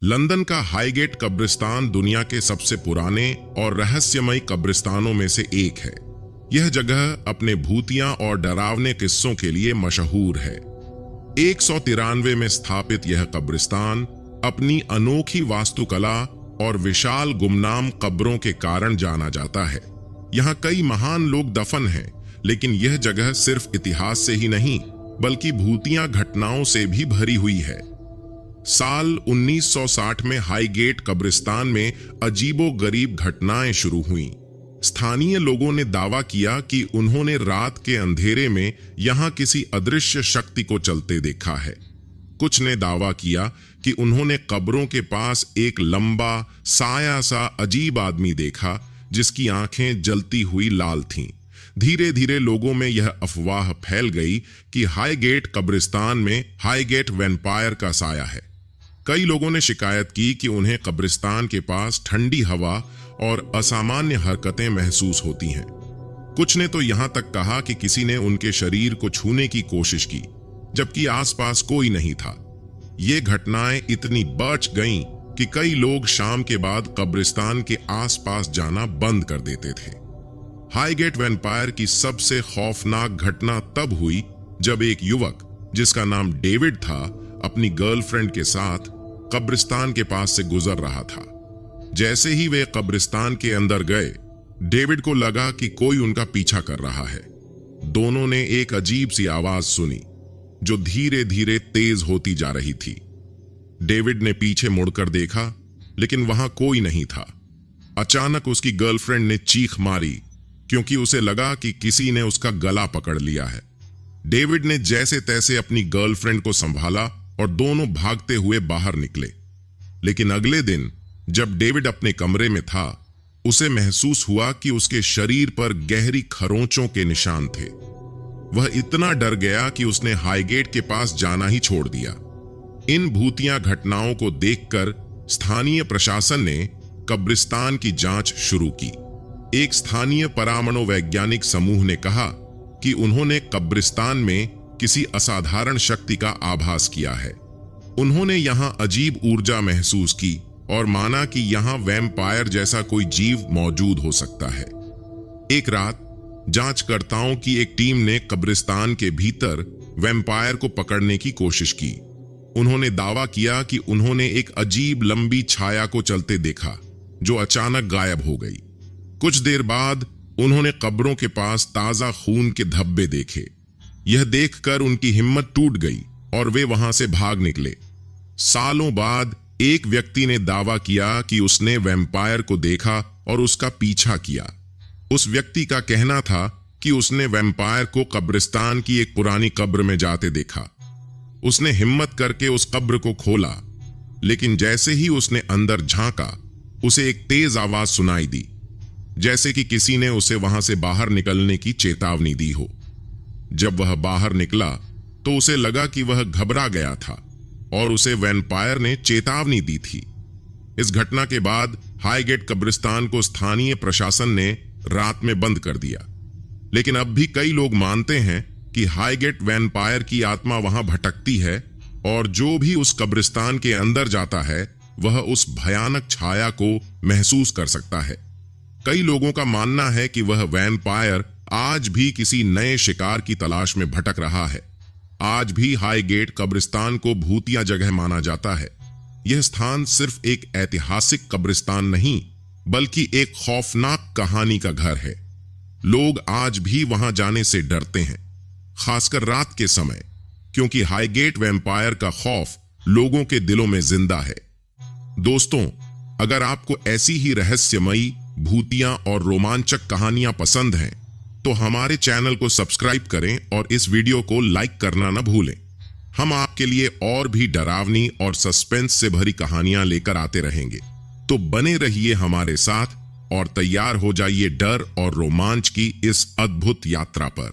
London का Highgate कब्रिस्तान दुनिया के सबसे पुराने और रहस्यमयी कब्रिस्तानों में से एक है। यह जगह अपने भूतिया और डरावने किस्सों के लिए मशहूर है। 193 में स्थापित यह कब्रिस्तान अपनी अनोखी वास्तुकला और विशाल गुमनाम कब्रों के कारण जाना जाता है। यहाँ कई महान लोग दफन हैं, लेकिन यह जगह सिर्फ इतिहास से ही नहीं बल्कि भूतिया घटनाओं से भी भरी हुई है। साल 1960 में हाईगेट कब्रिस्तान में अजीबोगरीब घटनाएं शुरू हुईं। स्थानीय लोगों ने दावा किया कि उन्होंने रात के अंधेरे में यहां किसी अदृश्य शक्ति को चलते देखा है। कुछ ने दावा किया कि उन्होंने कब्रों के पास एक लंबा साया सा अजीब आदमी देखा जिसकी आंखें जलती हुई लाल थीं। धीरे धीरे लोगों में यह अफवाह फैल गई कि हाईगेट कब्रिस्तान में हाईगेट वैम्पायर का साया है। कई लोगों ने शिकायत की कि उन्हें कब्रिस्तान के पास ठंडी हवा और असामान्य हरकतें महसूस होती हैं। कुछ ने तो यहां तक कहा कि किसी ने उनके शरीर को छूने की कोशिश की, जबकि आसपास कोई नहीं था। ये घटनाएं इतनी बढ़ गईं कि कई लोग शाम के बाद कब्रिस्तान के आसपास जाना बंद कर देते थे। हाईगेट वैम्पायर की सबसे खौफनाक घटना तब हुई जब एक युवक जिसका नाम डेविड था अपनी गर्लफ्रेंड के साथ कब्रिस्तान के पास से गुजर रहा था। जैसे ही वे कब्रिस्तान के अंदर गए, डेविड को लगा कि कोई उनका पीछा कर रहा है। दोनों ने एक अजीब सी आवाज सुनी जो धीरे धीरे तेज होती जा रही थी। डेविड ने पीछे मुड़कर देखा, लेकिन वहां कोई नहीं था। अचानक उसकी गर्लफ्रेंड ने चीख मारी क्योंकि उसे लगा कि किसी ने उसका गला पकड़ लिया है। डेविड ने जैसे तैसे अपनी गर्लफ्रेंड को संभाला और दोनों भागते हुए बाहर निकले। लेकिन अगले दिन जब डेविड अपने कमरे में था, उसे महसूस हुआ कि उसके शरीर पर गहरी खरोंचों के निशान थे। वह इतना डर गया कि उसने हाईगेट के पास जाना ही छोड़ दिया। इन भूतिया घटनाओं को देखकर स्थानीय प्रशासन ने कब्रिस्तान की जांच शुरू की। एक स्थानीय परामनोवैज्ञानिक समूह ने कहा कि उन्होंने कब्रिस्तान में किसी असाधारण शक्ति का आभास किया है। उन्होंने यहां अजीब ऊर्जा महसूस की और माना कि यहां वैम्पायर जैसा कोई जीव मौजूद हो सकता है। एक रात जांचकर्ताओं की एक टीम ने कब्रिस्तान के भीतर वैम्पायर को पकड़ने की कोशिश की। उन्होंने दावा किया कि उन्होंने एक अजीब लंबी छाया को चलते देखा जो अचानक गायब हो गई। कुछ देर बाद उन्होंने कब्रों के पास ताजा खून के धब्बे देखे। यह देखकर उनकी हिम्मत टूट गई और वे वहां से भाग निकले। सालों बाद एक व्यक्ति ने दावा किया कि उसने वैम्पायर को देखा और उसका पीछा किया। उस व्यक्ति का कहना था कि उसने वैम्पायर को कब्रिस्तान की एक पुरानी कब्र में जाते देखा। उसने हिम्मत करके उस कब्र को खोला, लेकिन जैसे ही उसने अंदर झांका, उसे एक तेज आवाज सुनाई दी, जैसे कि किसी ने उसे वहां से बाहर निकलने की चेतावनी दी हो। जब वह बाहर निकला तो उसे लगा कि वह घबरा गया था और उसे वैम्पायर ने चेतावनी दी थी। इस घटना के बाद हाईगेट कब्रिस्तान को स्थानीय प्रशासन ने रात में बंद कर दिया। लेकिन अब भी कई लोग मानते हैं कि हाईगेट वैम्पायर की आत्मा वहां भटकती है और जो भी उस कब्रिस्तान के अंदर जाता है वह उस भयानक छाया को महसूस कर सकता है। कई लोगों का मानना है कि वह वैम्पायर आज भी किसी नए शिकार की तलाश में भटक रहा है। आज भी हाईगेट कब्रिस्तान को भूतिया जगह माना जाता है। यह स्थान सिर्फ एक ऐतिहासिक कब्रिस्तान नहीं बल्कि एक खौफनाक कहानी का घर है। लोग आज भी वहां जाने से डरते हैं, खासकर रात के समय, क्योंकि हाईगेट वैम्पायर का खौफ लोगों के दिलों में जिंदा है। दोस्तों, अगर आपको ऐसी ही रहस्यमयी, भूतिया और रोमांचक कहानियां पसंद हैं तो हमारे चैनल को सब्सक्राइब करें और इस वीडियो को लाइक करना न भूलें। हम आपके लिए और भी डरावनी और सस्पेंस से भरी कहानियां लेकर आते रहेंगे। तो बने रहिए हमारे साथ और तैयार हो जाइए डर और रोमांच की इस अद्भुत यात्रा पर।